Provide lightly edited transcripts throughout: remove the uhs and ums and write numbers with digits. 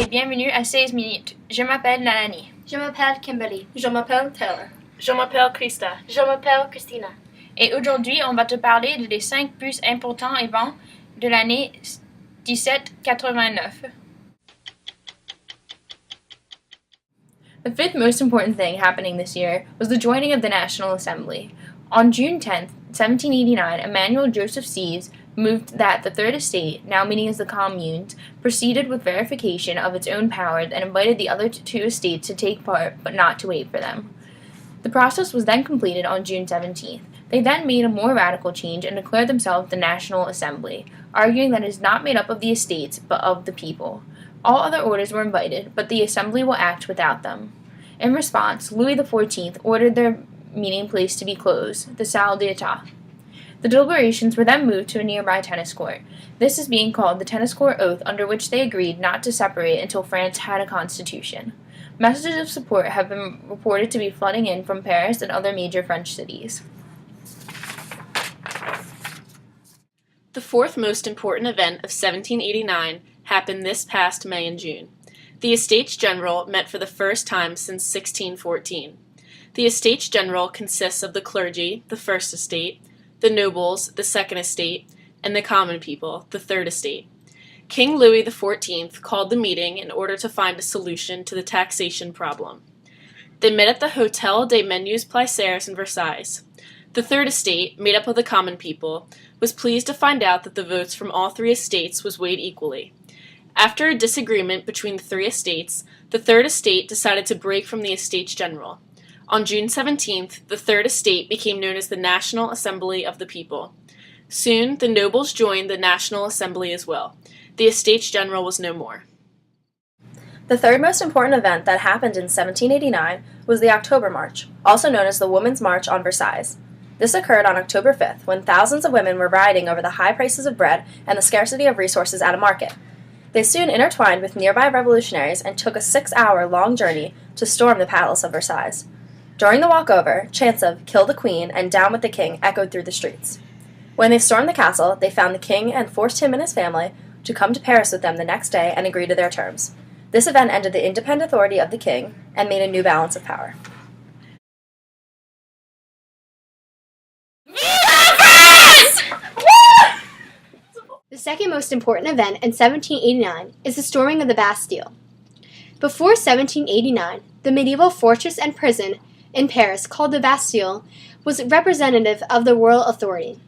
et bienvenue à 16 minutes. Je m'appelle Nalani. Je m'appelle Kimberly. Je m'appelle Taylor. Je m'appelle Krista. Je m'appelle Christina. Et aujourd'hui, on va te parler des 5 plus importants événements de l'année 1789. The fifth most important thing happening this year was the joining of the National Assembly. On June 10, 1789, Emmanuel Joseph Sieyès moved that the Third Estate, now meaning as the Communes, proceeded with verification of its own powers and invited the other two estates to take part, but not to wait for them. The process was then completed on June 17th. They then made a more radical change and declared themselves the National Assembly, arguing that it is not made up of the estates, but of the people. All other orders were invited, but the Assembly will act without them. In response, Louis XIV ordered their meeting place to be closed, the Salle d'Etat. The deliberations were then moved to a nearby tennis court. This is being called the Tennis Court Oath, under which they agreed not to separate until France had a constitution. Messages of support have been reported to be flooding in from Paris and other major French cities. The fourth most important event of 1789 happened this past May and June. The Estates General met for the first time since 1614. The Estates General consists of the clergy, the First Estate, the nobles, the Second Estate, and the common people, the Third Estate. King Louis XIV called the meeting in order to find a solution to the taxation problem. They met at the Hôtel des Menus Plaisirs in Versailles. The Third Estate, made up of the common people, was pleased to find out that the votes from all three estates was weighed equally. After a disagreement between the three estates, the Third Estate decided to break from the Estates General. On June 17th, the Third Estate became known as the National Assembly of the People. Soon, the nobles joined the National Assembly as well. The Estates General was no more. The third most important event that happened in 1789 was the October March, also known as the Women's March on Versailles. This occurred on October 5th, when thousands of women were rioting over the high prices of bread and the scarcity of resources at a market. They soon intertwined with nearby revolutionaries and took a 6-hour-long journey to storm the Palace of Versailles. During the walkover, chants of "Kill the Queen" and "Down with the King" echoed through the streets. When they stormed the castle, they found the king and forced him and his family to come to Paris with them the next day and agree to their terms. This event ended the independent authority of the king and made a new balance of power. The second most important event in 1789 is the storming of the Bastille. Before 1789, the medieval fortress and prison in Paris called the Bastille was representative of the royal authority.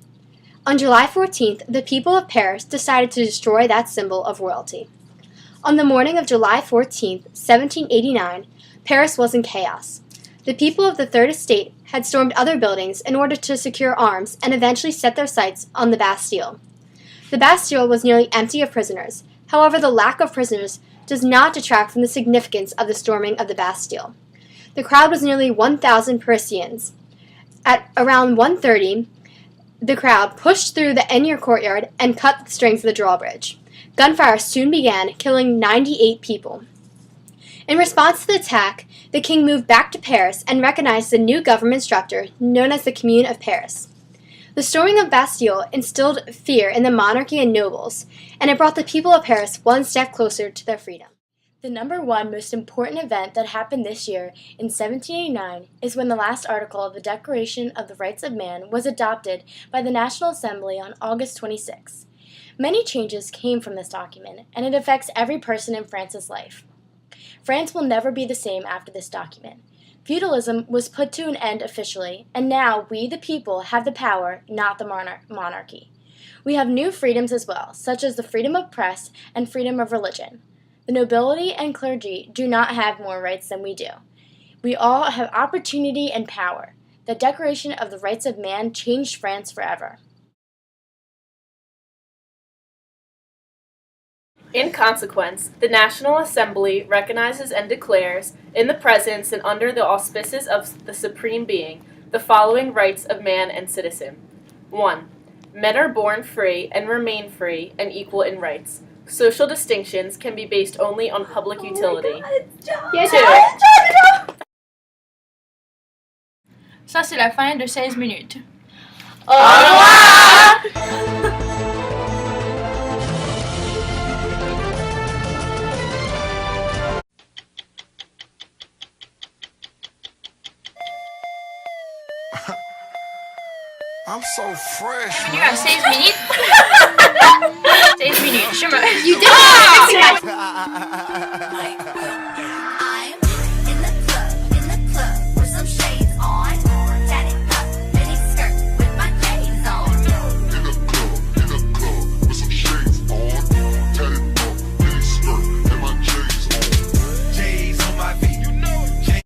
On July 14th, the people of Paris decided to destroy that symbol of royalty. On the morning of July 14th, 1789, Paris was in chaos. The people of the Third Estate had stormed other buildings in order to secure arms and eventually set their sights on the Bastille. The Bastille was nearly empty of prisoners. However, the lack of prisoners does not detract from the significance of the storming of the Bastille. The crowd was nearly 1,000 Parisians. At around 1:30, the crowd pushed through the inner courtyard and cut the strings of the drawbridge. Gunfire soon began, killing 98 people. In response to the attack, the king moved back to Paris and recognized the new government structure known as the Commune of Paris. The storming of Bastille instilled fear in the monarchy and nobles, and it brought the people of Paris one step closer to their freedom. The number one most important event that happened this year in 1789 is when the last article of the Declaration of the Rights of Man was adopted by the National Assembly on August 26. Many changes came from this document, and it affects every person in France's life. France will never be the same after this document. Feudalism was put to an end officially, and now we, the people, have the power, not the monarchy. We have new freedoms as well, such as the freedom of press and freedom of religion. The nobility and clergy do not have more rights than we do. We all have opportunity and power. The Declaration of the Rights of Man changed France forever. In consequence, the National Assembly recognizes and declares, in the presence and under the auspices of the Supreme Being, the following rights of man and citizen. 1. Men are born free and remain free and equal in rights. Social distinctions can be based only on public utility. 2. Ça, c'est la fin de 16 minutes. Au revoir! I'm so fresh, You man. got 6 minutes?